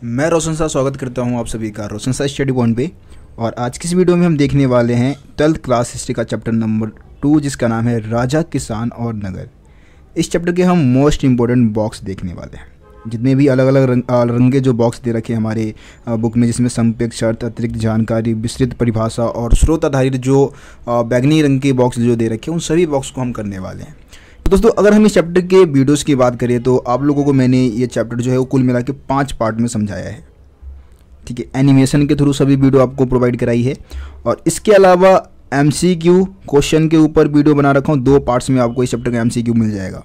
मैं रोशन सा स्वागत करता हूं आप सभी का रोशन सा स्टडी पॉइंट पे। और आज की इस वीडियो में हम देखने वाले हैं 12th क्लास हिस्ट्री का चैप्टर नंबर 2 जिसका नाम है राजा, किसान और नगर। इस चैप्टर के हम मोस्ट इम्पोर्टेंट बॉक्स देखने वाले हैं। जितने भी अलग अलग रंगे जो बॉक्स दे रखे हैं हमारे बुक में, जिसमें संपेक्ष अर्थ, अतिरिक्त जानकारी, विस्तृत परिभाषा और स्रोत आधारित जो बैगनी रंग के बॉक्स जो दे रखे हैं उन सभी बॉक्स को हम करने वाले हैं। तो दोस्तों, अगर हम इस चैप्टर के वीडियोस की बात करें तो आप लोगों को मैंने ये चैप्टर जो है वो कुल मिला के 5 पार्ट में समझाया है। ठीक है, एनिमेशन के थ्रू सभी वीडियो आपको प्रोवाइड कराई है। और इसके अलावा MCQ क्वेश्चन के ऊपर वीडियो बना रखा हूँ, 2 पार्ट्स में आपको इस चैप्टर का MCQ मिल जाएगा।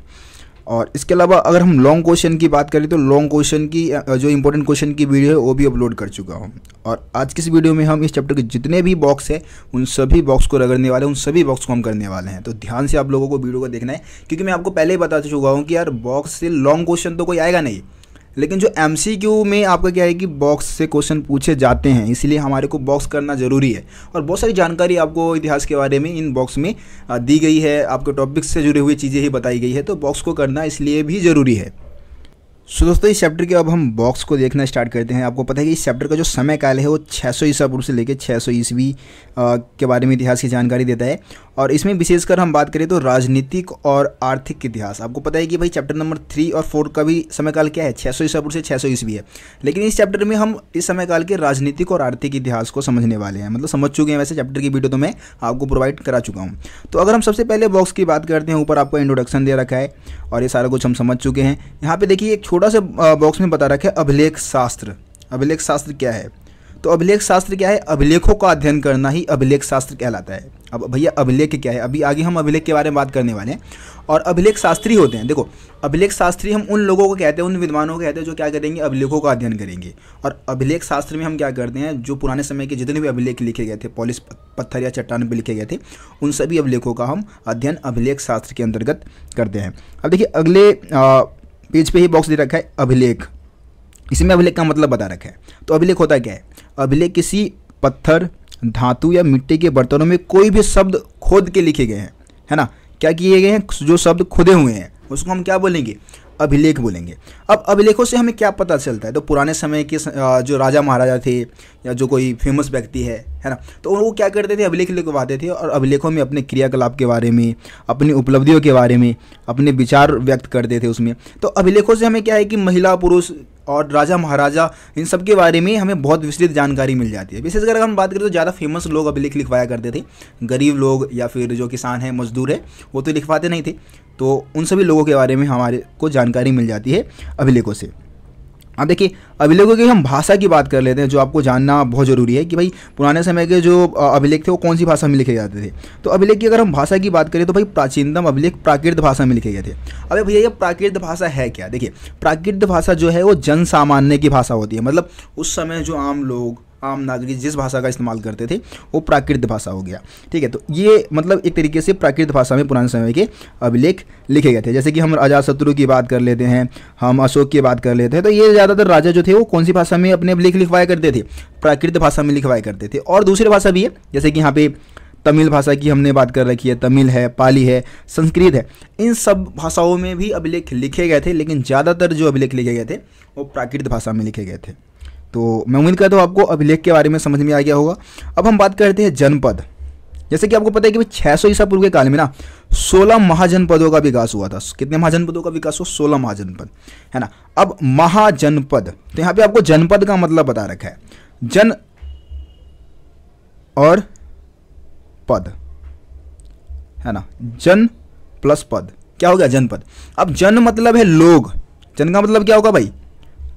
और इसके अलावा अगर हम लॉन्ग क्वेश्चन की बात करें तो लॉन्ग क्वेश्चन की जो इंपॉर्टेंट क्वेश्चन की वीडियो है वो भी अपलोड कर चुका हूँ। और आज की इस वीडियो में हम इस चैप्टर के जितने भी बॉक्स है उन सभी बॉक्स को रगड़ने वाले हैं, उन सभी बॉक्स को हम करने वाले हैं। तो ध्यान से आप लोगों को वीडियो को देखना है, क्योंकि मैं आपको पहले ही बता चुका हूँ कि यार बॉक्स से लॉन्ग क्वेश्चन तो कोई आएगा नहीं, लेकिन जो MCQ में आपका क्या है कि बॉक्स से क्वेश्चन पूछे जाते हैं, इसलिए हमारे को बॉक्स करना ज़रूरी है। और बहुत सारी जानकारी आपको इतिहास के बारे में इन बॉक्स में दी गई है, आपके टॉपिक से जुड़ी हुई चीज़ें ही बताई गई है, तो बॉक्स को करना इसलिए भी ज़रूरी है। सो दोस्तों, इस चैप्टर के अब हम बॉक्स को देखना स्टार्ट करते हैं। आपको पता है कि इस चैप्टर का जो समय काल है वो 600 ईसा पूर्व से लेकर 600 ईस्वी के बारे में इतिहास की जानकारी देता है। और इसमें विशेषकर हम बात करें तो राजनीतिक और आर्थिक इतिहास। आपको पता है कि भाई चैप्टर नंबर 3 और 4 का भी समय काल क्या है, 600 ईसा पूर्व से 600 ईस्वी है। लेकिन इस चैप्टर में हम इस समय काल के राजनीतिक और आर्थिक इतिहास को समझने वाले हैं, मतलब समझ चुके हैं। वैसे चैप्टर की वीडियो तो मैं आपको प्रोवाइड करा चुका हूँ। तो अगर हम सबसे पहले बॉक्स की बात करते हैं, ऊपर आपको इंट्रोडक्शन दे रखा है और ये सारा कुछ हम समझ चुके हैं। यहाँ पे देखिए एक छोटा सा बॉक्स में बता रखा है अभिलेख शास्त्र। अभिलेख शास्त्र क्या है? तो अभिलेख शास्त्र क्या है? अभिलेखों का अध्ययन करना ही अभिलेख शास्त्र कहलाता है। अब भैया अभिलेख क्या है? अभी आगे हम अभिलेख के बारे में बात करने वाले हैं। और अभिलेख शास्त्री होते हैं, देखो अभिलेख शास्त्री हम उन लोगों को कहते हैं, उन विद्वानों को कहते हैं जो क्या करेंगे, अभिलेखों का अध्ययन करेंगे। और अभिलेख शास्त्र में हम क्या करते हैं, जो पुराने समय के जितने भी अभिलेख लिखे गए थे, पॉलिश पत्थर या चट्टान पर लिखे गए थे, उन सभी अभिलेखों का हम अध्ययन अभिलेख शास्त्र के अंतर्गत करते हैं। अब देखिए अगले पेज पे ही बॉक्स दे रखा है अभिलेख। इसमें अभिलेख का मतलब बता रखा है। तो अभिलेख होता क्या है? अभिलेख किसी पत्थर, धातु या मिट्टी के बर्तनों में कोई भी शब्द खोद के लिखे गए हैं, है ना, क्या किए गए हैं, जो शब्द खुदे हुए हैं उसको हम क्या बोलेंगे, अभिलेख बोलेंगे। अब अभिलेखों से हमें क्या पता चलता है? तो पुराने समय के जो राजा महाराजा थे या जो कोई फेमस व्यक्ति है ना, तो वो क्या करते थे, अभिलेख लिखवाते थे। और अभिलेखों में अपने क्रियाकलाप के बारे में, अपनी उपलब्धियों के बारे में, अपने विचार व्यक्त करते थे उसमें। तो अभिलेखों से हमें क्या है कि महिला, पुरुष और राजा महाराजा इन सब के बारे में हमें बहुत विस्तृत जानकारी मिल जाती है। विशेषकर अगर हम बात करें तो ज़्यादा फेमस लोग अभिलेख लिखवाया करते थे। गरीब लोग या फिर जो किसान हैं, मजदूर है, वो तो लिखवाते नहीं थे। तो उन सभी लोगों के बारे में हमारे को जानकारी मिल जाती है अभिलेखों से। अब देखिए अभिलेखों की हम भाषा की बात कर लेते हैं, जो आपको जानना बहुत ज़रूरी है कि भाई पुराने समय के जो अभिलेख थे वो कौन सी भाषा में लिखे जाते थे। तो अभिलेख की अगर हम भाषा की बात करें तो भाई प्राचीनतम अभिलेख प्राकृत भाषा में लिखे गए थे। अबे भैया ये प्राकृत भाषा है क्या? देखिए प्राकृत भाषा जो है वो जन सामान्य की भाषा होती है, मतलब उस समय जो आम लोग, आम नागरिक जिस भाषा का इस्तेमाल करते थे वो प्राकृत भाषा हो गया। ठीक है, तो ये मतलब एक तरीके से प्राकृत भाषा में पुराने समय के अभिलेख लिखे गए थे। जैसे कि हम अजातशत्रु की बात कर लेते हैं, हम अशोक की बात कर लेते हैं, तो ये ज़्यादातर राजा जो थे वो कौन सी भाषा में अपने अभिलेख लिखवाया करते थे? प्राकृत भाषा में लिखवाया करते थे। और दूसरी भाषा भी है, जैसे कि यहाँ पे तमिल भाषा की हमने बात कर रखी है, तमिल है, पाली है, संस्कृत है, इन सब भाषाओं में भी अभिलेख लिखे गए थे। लेकिन ज़्यादातर जो अभिलेख लिखे गए थे वो प्राकृत भाषा में लिखे गए थे। तो मैं उम्मीद करता हूँ आपको अभिलेख के बारे में समझ में आ गया होगा। अब हम बात करते हैं जनपद। जैसे कि आपको पता है कि 600 ईसा पूर्व के काल में ना 16 महाजनपदों का विकास हुआ था। कितने महाजनपदों का विकास हुआ? 16 महाजनपद, है ना। अब महाजनपद, तो यहाँ पे आपको जनपद का मतलब बता रखा है, जन और पद, है ना, जन प्लस पद, क्या हो गया? जनपद। अब जन मतलब है लोग, जन का मतलब क्या होगा भाई?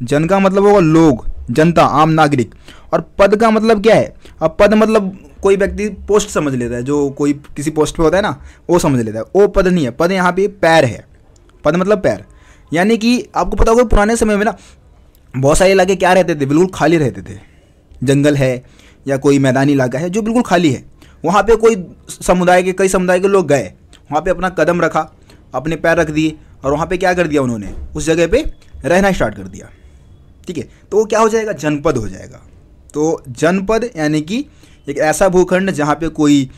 जन का मतलब होगा लोग, जनता, आम नागरिक। और पद का मतलब क्या है? अब पद मतलब कोई व्यक्ति पोस्ट समझ लेता है, जो कोई किसी पोस्ट पे होता है ना वो समझ लेता है, वो पद नहीं है। पद यहाँ पे पैर है, पद मतलब पैर। यानी कि आपको पता होगा पुराने समय में ना बहुत सारे इलाके क्या रहते थे, बिल्कुल खाली रहते थे। जंगल है या कोई मैदानी इलाका है जो बिल्कुल खाली है, वहाँ पे कोई समुदाय के, कई समुदाय के लोग गए, वहाँ पे अपना कदम रखा, अपने पैर रख दिए और वहाँ पे क्या कर दिया उन्होंने, उस जगह पे रहना स्टार्ट कर दिया। ठीक है, तो वो क्या हो जाएगा? जनपद हो जाएगा। तो जनपद यानी कि एक ऐसा भूखंड जहाँ पे कोई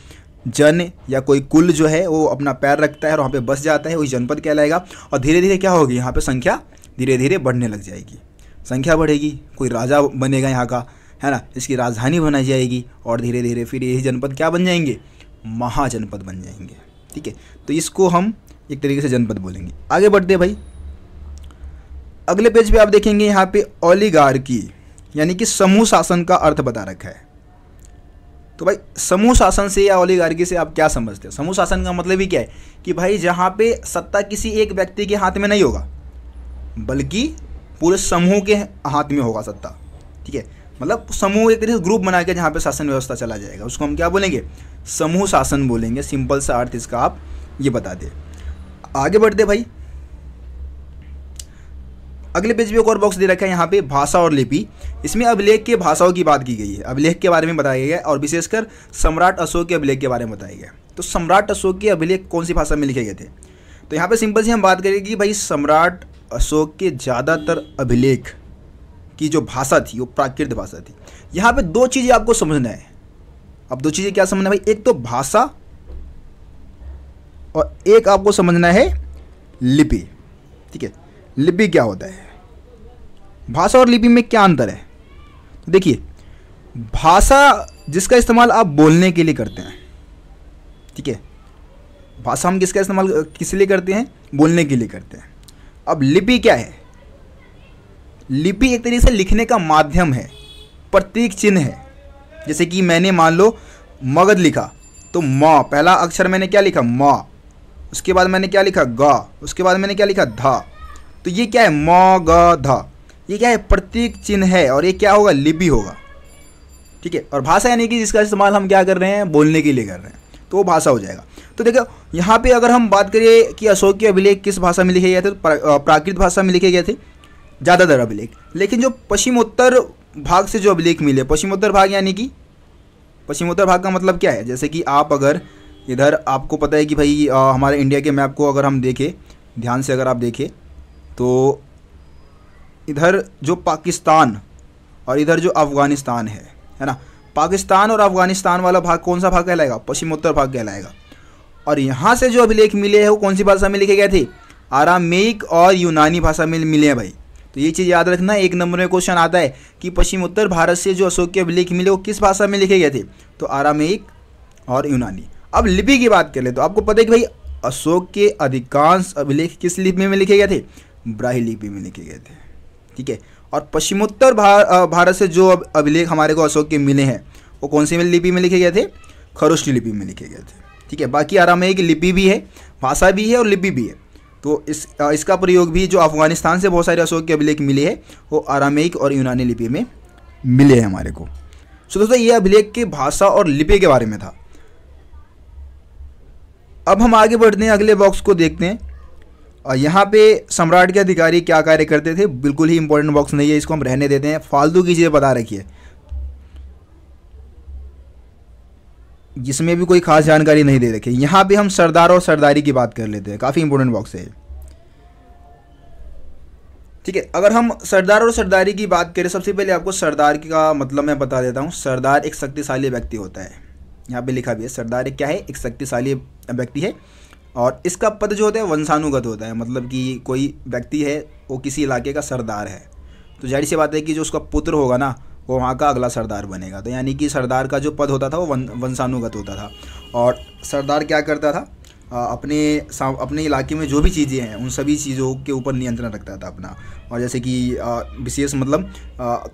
जन या कोई कुल जो है वो अपना पैर रखता है और वहाँ पे बस जाता है, वही जनपद कहलाएगा। और धीरे धीरे क्या होगी, यहाँ पे संख्या धीरे धीरे बढ़ने लग जाएगी। संख्या बढ़ेगी, कोई राजा बनेगा यहाँ का, है ना, इसकी राजधानी बनाई जाएगी और धीरे धीरे फिर यही जनपद क्या बन जाएंगे, महाजनपद बन जाएंगे। ठीक है, तो इसको हम एक तरीके से जनपद बोलेंगे। आगे बढ़ते हैं भाई, अगले पेज पे आप देखेंगे यहाँ पे ओलिगार्की यानी कि समूह शासन का अर्थ बता रखा है। तो भाई समूह शासन से या ओलिगार्की से आप क्या समझते हैं? समूह शासन का मतलब ही क्या है कि भाई जहाँ पे सत्ता किसी एक व्यक्ति के हाथ में नहीं होगा बल्कि पूरे समूह के हाथ में होगा सत्ता। ठीक है, मतलब समूह एक तरीके से ग्रुप बना के जहाँ पे शासन व्यवस्था चला जाएगा उसको हम क्या बोलेंगे, समूह शासन बोलेंगे। सिंपल सा अर्थ इसका आप ये बता दें। आगे बढ़ते भाई, अगले पेज पे एक और बॉक्स दे रखा है यहाँ पे भाषा और लिपि। इसमें अभिलेख के भाषाओं की बात की गई है, अभिलेख के बारे में बताया गया है और विशेषकर सम्राट अशोक के अभिलेख के बारे में बताया गया। तो सम्राट अशोक के अभिलेख कौन सी भाषा में लिखे गए थे? तो यहाँ पे सिंपल सी हम बात करेंगे कि भाई सम्राट अशोक के ज़्यादातर अभिलेख की जो भाषा थी वो प्राकृत भाषा थी। यहाँ पे दो चीज़ें आपको समझना है। अब दो चीज़ें क्या समझना है भाई, एक तो भाषा और एक आपको समझना है लिपि। ठीक है, लिपि क्या होता है, भाषा और लिपि में क्या अंतर है? तो देखिए, भाषा जिसका इस्तेमाल आप बोलने के लिए करते हैं, ठीक है, भाषा हम किसका इस्तेमाल किस लिए करते हैं, बोलने के लिए करते हैं। अब लिपि क्या है? लिपि एक तरीके से लिखने का माध्यम है, प्रतीक चिन्ह है। जैसे कि मैंने मान लो मगध लिखा तो म, पहला अक्षर मैंने क्या लिखा, म, उसके बाद मैंने क्या लिखा, ग, उसके बाद मैंने क्या लिखा, ध। तो ये क्या है, म ग ध, ये क्या है, प्रतीक चिन्ह है और ये क्या होगा, लिपि होगा। ठीक है, और भाषा यानी कि जिसका इस्तेमाल हम क्या कर रहे हैं, बोलने के लिए कर रहे हैं, तो वो भाषा हो जाएगा। तो देखो यहाँ पे अगर हम बात करें कि अशोक के अभिलेख किस भाषा में लिखे गए थे, तो प्राकृत भाषा में लिखे गए थे ज़्यादातर अभिलेख। लेकिन जो पश्चिमोत्तर भाग से जो अभिलेख मिले, पश्चिमोत्तर भाग यानी कि पश्चिमोत्तर भाग का मतलब क्या है, जैसे कि आप अगर इधर आपको पता है कि भाई हमारे इंडिया के मैप को अगर हम देखें ध्यान से, अगर आप देखें तो इधर जो पाकिस्तान और इधर जो अफ़गानिस्तान है ना, पाकिस्तान और अफ़गानिस्तान वाला भाग कौन सा भाग कहलाएगा, पश्चिमोत्तर भाग कहलाएगा। और यहाँ से जो अभिलेख मिले हैं वो कौन सी भाषा में लिखे गए थे, आरामीक और यूनानी भाषा में मिले हैं भाई। तो ये चीज़ याद रखना, एक नंबर में क्वेश्चन आता है कि पश्चिमोत्तर भारत से जो अशोक के अभिलेख मिले वो किस भाषा में लिखे गए थे, तो आरामीक और यूनानी। अब लिपि की बात कर ले तो आपको पता है कि भाई अशोक के अधिकांश अभिलेख किस लिपि में लिखे गए थे, ब्राह्मी लिपि में लिखे गए थे। ठीक है, और पश्चिमोत्तर भारत से जो अभिलेख हमारे को अशोक के मिले हैं वो कौन सी लिपि में लिखे गए थे, खरोष्टी लिपि में लिखे गए थे। ठीक है, बाकी आरामीक लिपि भी है, भाषा भी है और लिपि भी है। तो इसका प्रयोग भी जो अफगानिस्तान से बहुत सारे अशोक के अभिलेख मिले हैं वो आरामीक और यूनानी लिपि में मिले हैं हमारे को। सो दोस्तों ये अभिलेख के भाषा और लिपि के बारे में था। अब हम आगे बढ़ते हैं, अगले बॉक्स को देखते हैं। और यहाँ पे सम्राट के अधिकारी क्या कार्य करते थे, बिल्कुल ही इंपॉर्टेंट बॉक्स नहीं है, इसको हम रहने देते हैं, फालतू की चीज़ें बता रखी है, जिसमें भी कोई खास जानकारी नहीं दे रखी। यहाँ पे हम सरदार और सरदारी की बात कर लेते हैं, काफ़ी इंपॉर्टेंट बॉक्स है। ठीक है, अगर हम सरदार और सरदारी की बात करें, सबसे पहले आपको सरदार का मतलब मैं बता देता हूँ। सरदार एक शक्तिशाली व्यक्ति होता है, यहाँ पे लिखा भी है, सरदार एक क्या है, एक शक्तिशाली व्यक्ति है और इसका पद जो होता है वंशानुगत होता है। मतलब कि कोई व्यक्ति है वो किसी इलाके का सरदार है तो जाहिर सी बात है कि जो उसका पुत्र होगा ना वो वहाँ का अगला सरदार बनेगा। तो यानी कि सरदार का जो पद होता था वो वंशानुगत होता था। और सरदार क्या करता था, अपने इलाके में जो भी चीज़ें हैं उन सभी चीज़ों के ऊपर नियंत्रण रखता था अपना। और जैसे कि विशेष मतलब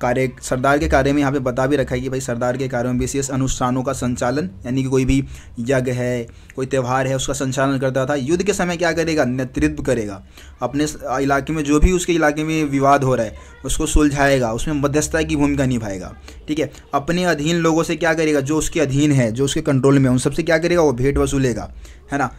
कार्य, सरदार के कार्य में यहाँ पे बता भी रखा है कि भाई सरदार के कार्यों में विशेष अनुष्ठानों का संचालन, यानी कि कोई भी यज्ञ है, कोई त्यौहार है, उसका संचालन करता था। युद्ध के समय क्या करेगा, नेतृत्व करेगा, अपने इलाके में जो भी उसके इलाके में विवाद हो रहा है उसको सुलझाएगा, उसमें मध्यस्थता की भूमिका निभाएगा। ठीक है, अपने अधीन लोगों से क्या करेगा, जो उसके अधीन है, जो उसके कंट्रोल में, उन सबसे क्या करेगा, वो भेंट वसूलेगा, है ना।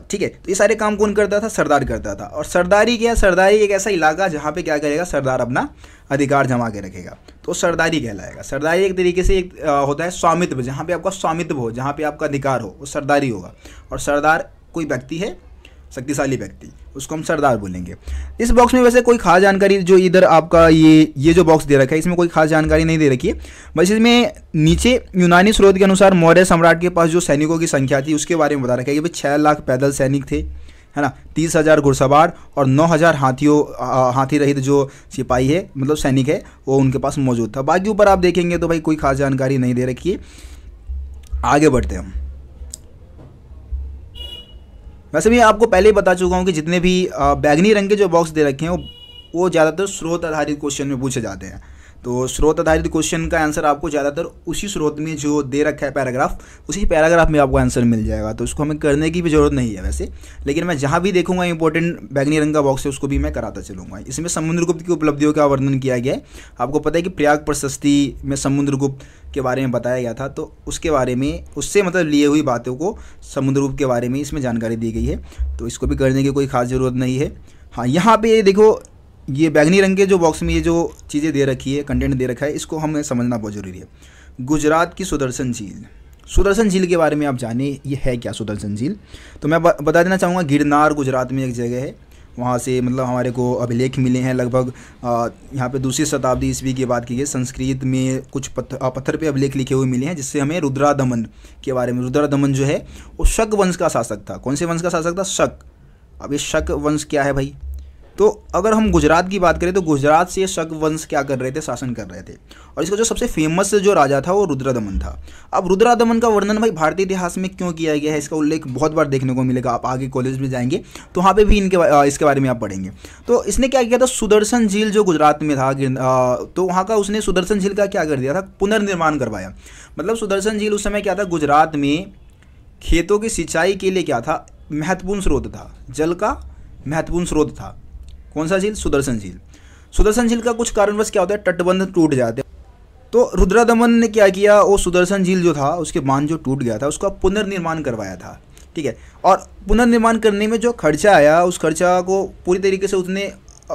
ठीक है, तो ये सारे काम कौन करता था, सरदार करता था। और सरदारी क्या, सरदारी एक ऐसा इलाका जहाँ पे क्या करेगा, सरदार अपना अधिकार जमा के रखेगा, तो सरदारी कहलाएगा। सरदारी एक तरीके से एक होता है स्वामित्व, जहाँ पे आपका स्वामित्व हो, जहाँ पे आपका अधिकार हो, वो सरदारी होगा। और सरदार कोई व्यक्ति है, शक्तिशाली व्यक्ति, उसको हम सरदार बोलेंगे। इस बॉक्स में वैसे कोई खास जानकारी, जो इधर आपका ये जो बॉक्स दे रखा है इसमें कोई खास जानकारी नहीं दे रखी है। बस इसमें नीचे यूनानी स्रोत के अनुसार मौर्य सम्राट के पास जो सैनिकों की संख्या थी उसके बारे में बता रखा है कि भाई 6 लाख पैदल सैनिक थे, है ना, 30,000 घुड़सवार और 9,000 हाथी रहित जो सिपाही है, मतलब सैनिक है, वो उनके पास मौजूद था। बाकी ऊपर आप देखेंगे तो भाई कोई खास जानकारी नहीं दे रखी है। आगे बढ़ते हैं हम। वैसे भी आपको पहले ही बता चुका हूँ कि जितने भी बैगनी रंग के जो बॉक्स दे रखे हैं वो ज़्यादातर स्रोत आधारित क्वेश्चन में पूछे जाते हैं। तो स्रोत आधारित क्वेश्चन का आंसर आपको ज़्यादातर उसी स्रोत में जो दे रखा है पैराग्राफ, उसी पैराग्राफ में आपको आंसर मिल जाएगा। तो उसको हमें करने की भी ज़रूरत नहीं है वैसे, लेकिन मैं जहाँ भी देखूंगा इंपॉर्टेंट बैगनी रंग का बॉक्स है उसको भी मैं कराता चलूँगा। इसमें समुद्रगुप्त की उपलब्धियों का वर्णन किया गया है। आपको पता है कि प्रयाग प्रशस्ति में समुद्रगुप्त के बारे में बताया गया था, तो उसके बारे में, उससे मतलब लिए हुई बातों को समुद्रगुप्त के बारे में इसमें जानकारी दी गई है। तो इसको भी करने की कोई खास ज़रूरत नहीं है। हाँ, यहाँ पे ये देखो, ये बैगनी रंग के जो बॉक्स में ये जो चीज़ें दे रखी है, कंटेंट दे रखा है, इसको हमें समझना बहुत ज़रूरी है। गुजरात की सुदर्शन झील, सुदर्शन झील के बारे में आप जाने ये है क्या सुदर्शन झील। तो मैं बता देना चाहूँगा, गिरनार गुजरात में एक जगह है, वहाँ से मतलब हमारे को अभिलेख मिले हैं लगभग यहाँ पे 2वीं शताब्दी ईस्वी की बात की गई। संस्कृत में कुछ पत्थर पे अभिलेख लिखे हुए मिले हैं, जिससे हमें रुद्रादमन के बारे में, रुद्रादमन जो है वो शक वंश का शासक था। कौन से वंश का शासक था? शक। अब ये शक वंश क्या है भाई? तो अगर हम गुजरात की बात करें तो गुजरात से शक वंश क्या कर रहे थे? शासन कर रहे थे। और इसका जो सबसे फेमस जो राजा था वो रुद्रादमन था। अब रुद्रादमन का वर्णन भाई भारतीय इतिहास में क्यों किया गया है, इसका उल्लेख बहुत बार देखने को मिलेगा। आप आगे कॉलेज में जाएंगे तो वहाँ पे भी इसके बारे में आप पढ़ेंगे। तो इसने क्या किया था, सुदर्शन झील जो गुजरात में था, तो वहाँ का उसने सुदर्शन झील का क्या कर दिया था? पुनर्निर्माण करवाया। मतलब सुदर्शन झील उस समय क्या था, गुजरात में खेतों की सिंचाई के लिए क्या था, महत्वपूर्ण स्रोत था, जल का महत्वपूर्ण स्रोत था। कौन सा झील? सुदर्शन झील। सुदर्शन झील का कुछ कारणवश क्या होता है, तटबंध टूट जाते हैं। तो रुद्रादमन ने क्या किया, वो सुदर्शन झील जो था उसके बांध जो टूट गया था उसका पुनर्निर्माण करवाया था। ठीक है, और पुनर्निर्माण करने में जो खर्चा आया, उस खर्चा को पूरी तरीके से उसने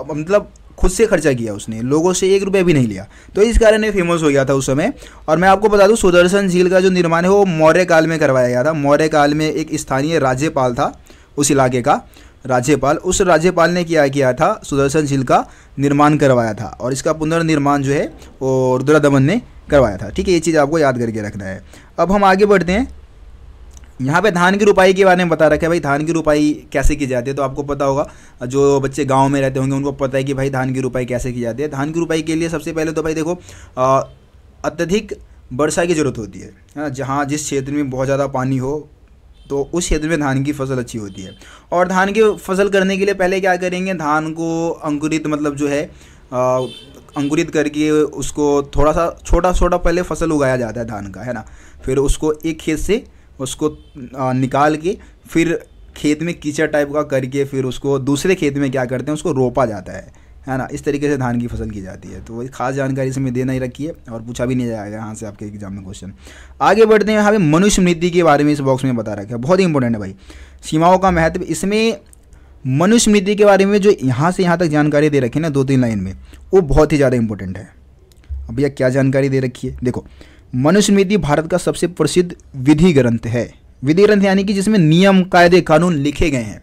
मतलब खुद से खर्चा किया, उसने लोगों से 1 रुपया भी नहीं लिया। तो इस कारण ये फेमस हो गया था उस समय। और मैं आपको बता दूं, सुदर्शन झील का जो निर्माण है वो मौर्य काल में करवाया गया था। मौर्य काल में एक स्थानीय राज्यपाल था उस इलाके का, राज्यपाल, उस राज्यपाल ने क्या किया था, सुदर्शन झील का निर्माण करवाया था। और इसका पुनर्निर्माण जो है वो रुद्रादमन ने करवाया था। ठीक है, ये चीज़ आपको याद करके रखना है। अब हम आगे बढ़ते हैं। यहाँ पे धान की रुपाई के बारे में बता रखा है। भाई धान की रुपाई कैसे की जाती है, तो आपको पता होगा, जो बच्चे गांव में रहते होंगे उनको पता है कि भाई धान की रुपाई कैसे की जाती है। धान की रुपाई के लिए सबसे पहले तो भाई देखो, अत्यधिक वर्षा की ज़रूरत होती है ना। जहाँ जिस क्षेत्र में बहुत ज़्यादा पानी हो तो उस क्षेत्र में धान की फसल अच्छी होती है। और धान की फसल करने के लिए पहले क्या करेंगे, धान को अंकुरित, मतलब जो है अंकुरित करके उसको थोड़ा सा छोटा छोटा पहले फसल उगाया जाता है धान का, है ना। फिर उसको एक खेत से उसको निकाल के फिर खेत में कीचड़ टाइप का करके फिर उसको दूसरे खेत में क्या करते हैं, उसको रोपा जाता है ना। इस तरीके से धान की फसल की जाती है। तो वही खास जानकारी इसमें देना ही रखी है और पूछा भी नहीं जाएगा यहाँ से आपके एग्जाम में क्वेश्चन। आगे बढ़ते हैं। यहाँ पे मनुस्मृति के बारे में इस बॉक्स में बता रखा है, बहुत ही इंपॉर्टेंट है भाई। सीमाओं का महत्व, इसमें मनुस्मृति के बारे में जो यहाँ से यहाँ तक जानकारी दे रखी है ना 2-3 लाइन में, वो बहुत ही ज़्यादा इंपॉर्टेंट है। अब भैया क्या जानकारी दे रखी है, देखो, मनुस्मृति भारत का सबसे प्रसिद्ध विधि ग्रंथ है। विधि ग्रंथ यानी कि जिसमें नियम, कायदे, कानून लिखे गए हैं।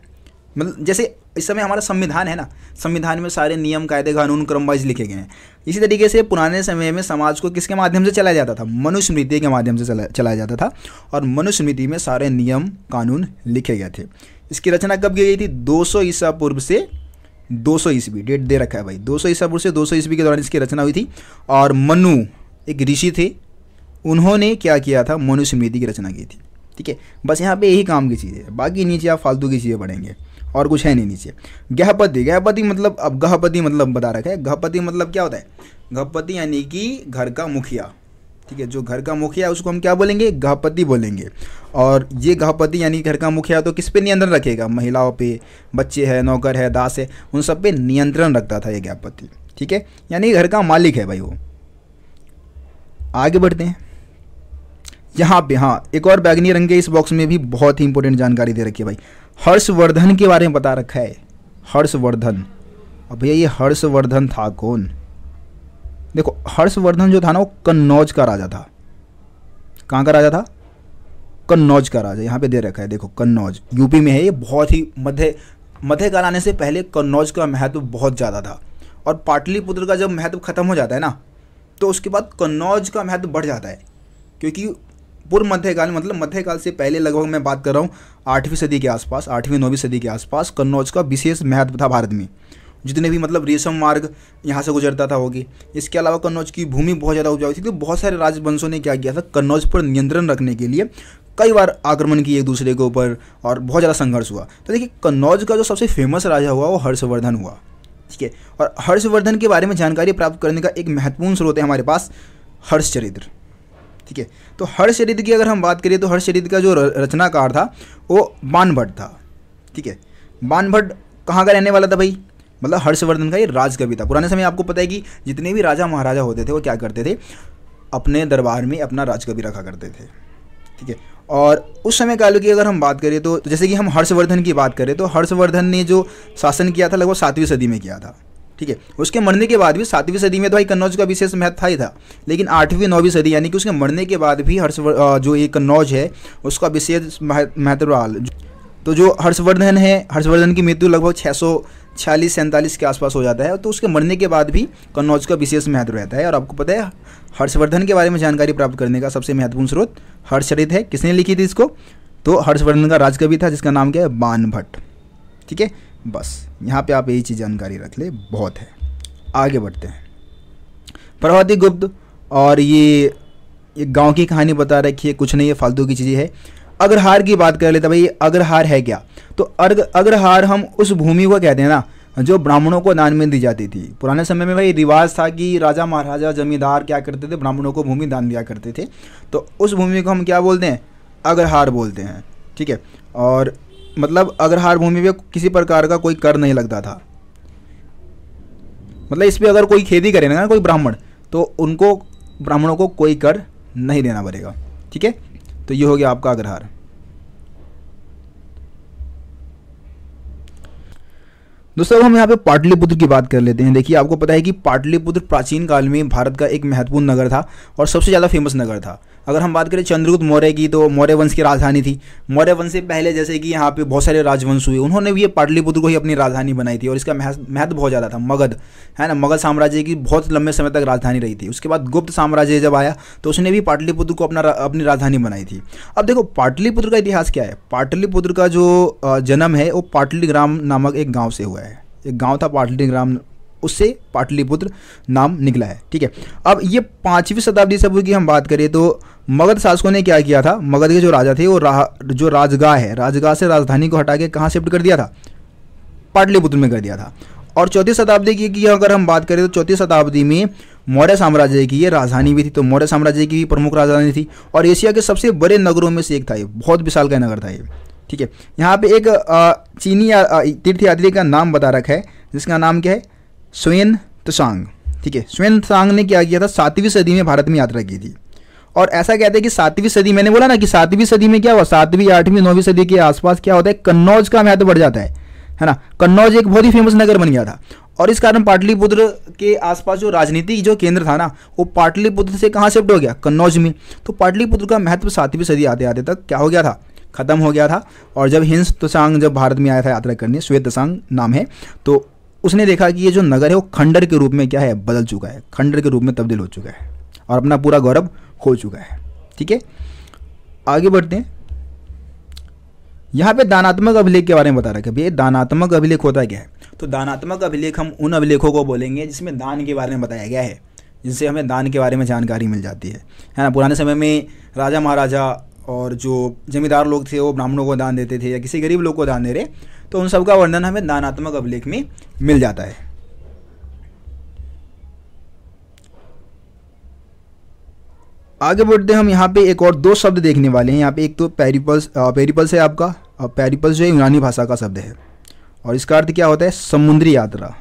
मतलब जैसे इस समय हमारा संविधान है ना, संविधान में सारे नियम, कायदे, कानून क्रम वाइज लिखे गए हैं। इसी तरीके से पुराने समय में समाज को किसके माध्यम से चलाया जाता था, मनुस्मृति के माध्यम से चलाया जाता था। और मनुस्मृति में सारे नियम, कानून लिखे गए थे। इसकी रचना कब की गई थी? 200 ईसा पूर्व से 200 ईस्वी, डेट दे रखा है भाई। 200 ईसा पूर्व से 200 ईस्वी के दौरान इसकी रचना हुई थी। और मनु एक ऋषि थे, उन्होंने क्या किया था, मनुस्मृति की रचना की थी। ठीक है, बस यहाँ पे यही काम की चीज़ है, बाकी नीचे आप फालतू की चीज़ें पढ़ेंगे और कुछ है नहीं नीचे। गृहपति, गृहपति मतलब, अब गृहपति मतलब बता रखा है। गृहपति मतलब क्या होता है, गृहपति यानी कि घर का मुखिया। ठीक है, जो घर का मुखिया है उसको हम क्या बोलेंगे, गृहपति बोलेंगे। और ये गृहपति यानी घर का मुखिया तो किस पे नियंत्रण रखेगा, महिलाओं पे, बच्चे हैं, नौकर है, दास है, उन सब पे नियंत्रण रखता था ये गृहपति। ठीक है, यानी घर का मालिक है भाई वो। आगे बढ़ते हैं। यहाँ पे हाँ, एक और बैगनी रंग के इस बॉक्स में भी बहुत ही इंपॉर्टेंट जानकारी दे रखी है भाई। हर्षवर्धन के बारे में बता रखा है। हर्षवर्धन, अब भैया ये हर्षवर्धन था कौन? देखो, हर्षवर्धन जो था ना वो कन्नौज का राजा था। कहाँ का राजा था? कन्नौज का राजा। यहाँ पे दे रखा है, देखो, कन्नौज यूपी में है ये। बहुत ही मध्यकाल आने से पहले कन्नौज का महत्व बहुत ज़्यादा था। और पाटलिपुत्र का जब महत्व खत्म हो जाता है ना, तो उसके बाद कन्नौज का महत्व बढ़ जाता है, क्योंकि पूर्व मध्यकाल में, मतलब मध्यकाल से पहले लगभग मैं बात कर रहा हूँ 8वीं सदी के आसपास, 8वीं-9वीं सदी के आसपास कन्नौज का विशेष महत्व था भारत में। जितने भी मतलब रेशम मार्ग यहाँ से गुजरता था होगी। इसके अलावा कन्नौज की भूमि बहुत ज़्यादा उपजाऊ थी, तो बहुत सारे राजवंशों ने क्या किया था, कन्नौज पर नियंत्रण रखने के लिए कई बार आक्रमण किए एक दूसरे के ऊपर और बहुत ज़्यादा संघर्ष हुआ। तो देखिए कन्नौज का जो सबसे फेमस राजा हुआ वो हर्षवर्धन हुआ, ठीक है। और हर्षवर्धन के बारे में जानकारी प्राप्त करने का एक महत्वपूर्ण स्रोत है हमारे पास हर्षचरित्र, ठीक है। तो हर्षचरित्र की अगर हम बात करें तो हर्षचरित्र का जो रचनाकार था वो बाणभट्ट था, ठीक है। बाणभट्ट कहाँ का रहने वाला था भाई, मतलब हर्षवर्धन का ये राजकवि था। पुराने समय आपको पता है कि जितने भी राजा महाराजा होते थे वो क्या करते थे, अपने दरबार में अपना राजकवि रखा करते थे, ठीक है। और उस समय काल की अगर हम बात करें तो जैसे कि हम हर्षवर्धन की बात करें तो हर्षवर्धन ने जो शासन किया था लगभग 7वीं सदी में किया था, ठीक है। उसके मरने के बाद भी 7वीं सदी में तो भाई कन्नौज का विशेष महत्व था ही था, लेकिन 8वीं-9वीं सदी यानी कि उसके मरने के बाद भी जो ये कन्नौज है उसका विशेष महत्व रहा। तो जो हर्षवर्धन है, हर्षवर्धन की मृत्यु लगभग 646-47 के आसपास हो जाता है, तो उसके मरने के बाद भी कन्नौज का विशेष महत्व रहता है। और आपको पता है हर्षवर्धन के बारे में जानकारी प्राप्त करने का सबसे महत्वपूर्ण स्रोत हर्षचरित्र है। किसने लिखी थी इसको, तो हर्षवर्धन का राजकवि था जिसका नाम क्या है, बाणभट्ट, ठीक है। बस यहाँ पे आप यही चीज़ जानकारी रख ले, बहुत है। आगे बढ़ते हैं। प्रभावती गुप्त, और ये गांव की कहानी बता रखी है, कुछ नहीं है, फालतू की चीज़ें है। अग्रहार की बात कर लेते भाई, अग्रहार है क्या, तो अग्रहार हम उस भूमि को कहते हैं ना जो ब्राह्मणों को दान में दी जाती थी। पुराने समय में भाई रिवाज था कि राजा महाराजा जमींदार क्या करते थे, ब्राह्मणों को भूमि दान दिया करते थे, तो उस भूमि को हम क्या बोलते हैं, अग्रहार बोलते हैं, ठीक है। और मतलब अग्रहार भूमि पे किसी प्रकार का कोई कर नहीं लगता था, मतलब इस पर अगर कोई खेती करे ना कोई ब्राह्मण, तो उनको ब्राह्मणों को कोई कर नहीं देना पड़ेगा, ठीक है। तो ये हो गया आपका अग्रहार। दोस्तों हम यहाँ पे पाटलिपुत्र की बात कर लेते हैं। देखिए आपको पता है कि पाटलिपुत्र प्राचीन काल में भारत का एक महत्वपूर्ण नगर था और सबसे ज़्यादा फेमस नगर था। अगर हम बात करें चंद्रगुप्त मौर्य की, तो मौर्य वंश की राजधानी थी। मौर्य वंश से पहले जैसे कि यहाँ पे बहुत सारे राजवंश हुए, उन्होंने भी ये पाटलिपुत्र को ही अपनी राजधानी बनाई थी और इसका महत्व बहुत ज़्यादा था। मगध है ना, मगध साम्राज्य की बहुत लंबे समय तक राजधानी रही थी। उसके बाद गुप्त साम्राज्य जब आया तो उसने भी पाटलिपुत्र को अपनी राजधानी बनाई थी। अब देखो पाटलिपुत्र का इतिहास क्या है। पाटलिपुत्र का जो जन्म है वो पाटलिग्राम नामक एक गाँव से हुआ है। एक गांव था पाटलिग्राम, उससे पाटलिपुत्र नाम निकला है, ठीक है। अब ये 5वीं शताब्दी से की हम बात करें तो मगध शासकों ने क्या किया था, मगध के जो राजा थे वो जो राजगाह है, राजगाह से राजधानी को हटा के कहाँ शिफ्ट कर दिया था, पाटलिपुत्र में कर दिया था। और 4वीं शताब्दी की अगर हम बात करें तो 4वीं शताब्दी में मौर्य साम्राज्य की ये राजधानी भी थी। तो मौर्य साम्राज्य की भी प्रमुख राजधानी थी और एशिया के सबसे बड़े नगरों में से एक था। ये बहुत विशाल का नगर था ये, ठीक है। यहाँ पे एक चीनी तीर्थयात्री का नाम बता रखा है जिसका नाम क्या है, स्वेन त्सांग, ठीक है। स्वेन त्सांग ने क्या किया था, 7वीं सदी में भारत में यात्रा की थी। और ऐसा कहते हैं कि 7वीं सदी, मैंने बोला ना कि 7वीं सदी में क्या हुआ, 7वीं 8वीं 9वीं सदी के आसपास क्या होता है, कन्नौज का महत्व बढ़ जाता है ना। कन्नौज एक बहुत ही फेमस नगर बन गया था और इस कारण पाटलिपुत्र के आसपास जो राजनीति जो केंद्र था ना वो पाटलिपुत्र से कहाँ शिफ्ट हो गया, कन्नौज में। तो पाटलिपुत्र का महत्व 7वीं सदी आते आते तक क्या हो गया था, खत्म हो गया था। और जब हिंस त्सांग जब भारत में आया था यात्रा करने, श्वेत त्सांग नाम है, तो उसने देखा कि ये जो नगर है वो खंडर के रूप में क्या है, बदल चुका है, खंडर के रूप में तब्दील हो चुका है और अपना पूरा गौरव खो चुका है, ठीक है। आगे बढ़ते हैं। यहाँ पे दानात्मक अभिलेख के बारे में बता रखा है। ये दानात्मक अभिलेख होता क्या है, तो दानात्मक अभिलेख हम उन अभिलेखों को बोलेंगे जिसमें दान के बारे में बताया गया है, जिनसे हमें दान के बारे में जानकारी मिल जाती है ना। पुराने समय में राजा महाराजा और जो जमींदार लोग थे वो ब्राह्मणों को दान देते थे या किसी गरीब लोग को दान दे रहे, तो उन सब का वर्णन हमें दानात्मक अभिलेख में मिल जाता है। आगे बढ़ते हैं हम। यहाँ पे एक और 2 शब्द देखने वाले हैं। यहाँ पे एक तो पेरिपल्स है आपका, और पेरिपल्स जो है यूनानी भाषा का शब्द है और इसका अर्थ क्या होता है, समुद्री यात्रा।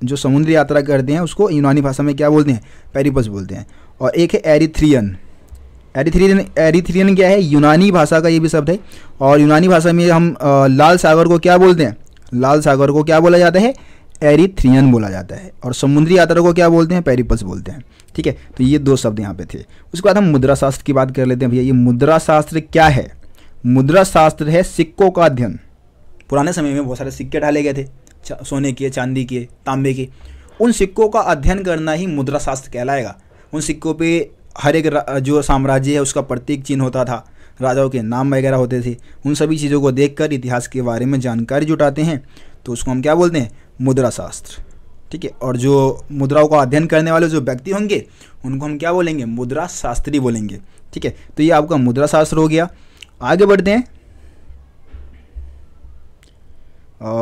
जो समुद्री यात्रा करते हैं उसको यूनानी भाषा में क्या बोलते हैं, पेरिपल्स बोलते हैं। और एक है एरिथ्रियन। एरिथ्रियन क्या है, यूनानी भाषा का ये भी शब्द है और यूनानी भाषा में हम लाल सागर को क्या बोलते हैं, लाल सागर को क्या बोला जाता है, एरिथ्रियन बोला जाता है। और समुद्री यात्रा को क्या बोलते हैं, पेरिपल्स बोलते हैं, ठीक है। तो ये 2 शब्द यहाँ पे थे। उसके बाद हम मुद्रा शास्त्र की बात कर लेते हैं। भैया ये मुद्रा शास्त्र क्या है, मुद्रा शास्त्र है सिक्कों का अध्ययन। पुराने समय में बहुत सारे सिक्के डाले गए थे, सोने के, चांदी के, तांबे के। उन सिक्कों का अध्ययन करना ही मुद्रा शास्त्र कहलाएगा। उन सिक्कों पे हर एक जो साम्राज्य है उसका प्रतीक चिन्ह होता था, राजाओं के नाम वगैरह होते थे। उन सभी चीज़ों को देखकर इतिहास के बारे में जानकारी जुटाते हैं, तो उसको हम क्या बोलते हैं, मुद्रा शास्त्र। ठीक है, और जो मुद्राओं का अध्ययन करने वाले जो व्यक्ति होंगे उनको हम क्या बोलेंगे, मुद्रा शास्त्री बोलेंगे। ठीक है, तो ये आपका मुद्रा शास्त्र हो गया। आगे बढ़ते हैं।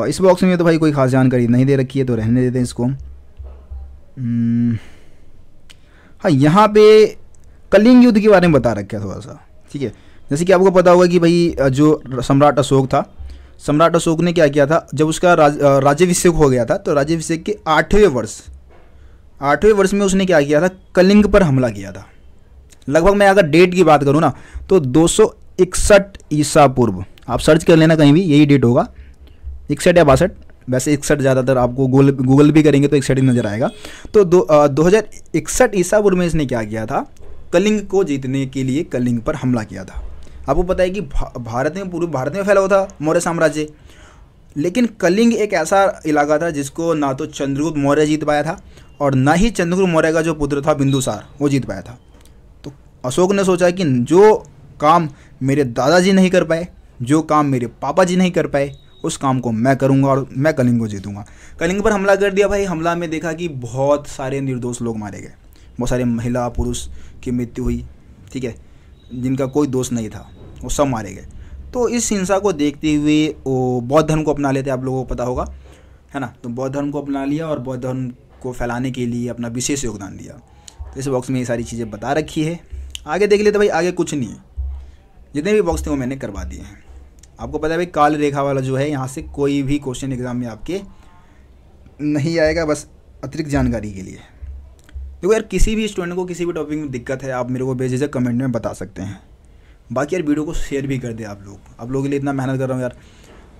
इस बॉक्स में तो भाई कोई खास जानकारी नहीं दे रखी है, तो रहने देते हैं इसको। हाँ, यहाँ पे कलिंग युद्ध के बारे में बता रखा है थोड़ा सा। ठीक है, जैसे कि आपको पता होगा कि भाई जो सम्राट अशोक था, सम्राट अशोक ने क्या किया था, जब उसका राज्याभिषेक हो गया था, तो राज्याभिषेक के 8वें वर्ष में उसने क्या किया था, कलिंग पर हमला किया था। लगभग मैं अगर डेट की बात करूँ ना, तो 261 ईसा पूर्व, आप सर्च कर लेना कहीं भी, यही डेट होगा, 61 या 62। वैसे 61 ज़्यादातर आपको गूगल भी करेंगे तो 61 ही नज़र आएगा। तो 2061 ईसा पूर्व में इसने क्या किया था, कलिंग को जीतने के लिए कलिंग पर हमला किया था। आपको पता है कि भारत में, पूरे भारत में फैला हुआ था मौर्य साम्राज्य, लेकिन कलिंग एक ऐसा इलाका था जिसको ना तो चंद्रगुप्त मौर्य जीत पाया था और ना ही चंद्रगुप्त मौर्य का जो पुत्र था बिंदुसार, वो जीत पाया था। तो अशोक ने सोचा कि जो काम मेरे दादाजी नहीं कर पाए, जो काम मेरे पापा जी नहीं कर पाए, उस काम को मैं करूंगा और मैं कलिंग को जीतूंगा। कलिंग पर हमला कर दिया भाई। हमला में देखा कि बहुत सारे निर्दोष लोग मारे गए, बहुत सारे महिला पुरुष की मृत्यु हुई। ठीक है, जिनका कोई दोष नहीं था वो सब मारे गए। तो इस हिंसा को देखते हुए वो बौद्ध धर्म को अपना लेते, आप लोगों को पता होगा, है ना। तो बौद्ध धर्म को अपना लिया और बौद्ध धर्म को फैलाने के लिए अपना विशेष योगदान दिया। तो इस बॉक्स में ये सारी चीज़ें बता रखी है। आगे देख लेते भाई, आगे कुछ नहीं है, जितने भी बॉक्स थे वो मैंने करवा दिए हैं। आपको पता है भाई, काल रेखा वाला जो है, यहाँ से कोई भी क्वेश्चन एग्जाम में आपके नहीं आएगा, बस अतिरिक्त जानकारी के लिए। देखो यार, किसी भी स्टूडेंट को किसी भी टॉपिक में दिक्कत है, आप मेरे को बेझिझक कमेंट में बता सकते हैं। बाकी यार वीडियो को शेयर भी कर दे आप लोगों के लिए इतना मेहनत कर रहा हूँ यार,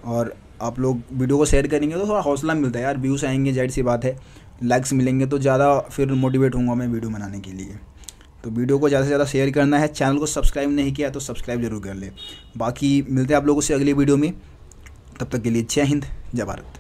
और आप लोग वीडियो को शेयर करेंगे तो थोड़ा हौसला मिलता है यार। व्यूज़ आएंगे, जाहिर सी बात है, लाइक्स मिलेंगे तो ज़्यादा फिर मोटिवेट होऊंगा मैं वीडियो बनाने के लिए। तो वीडियो को ज़्यादा से ज़्यादा शेयर करना है। चैनल को सब्सक्राइब नहीं किया तो सब्सक्राइब जरूर कर ले। बाकी मिलते हैं आप लोगों से अगली वीडियो में, तब तक के लिए जय हिंद, जय भारत।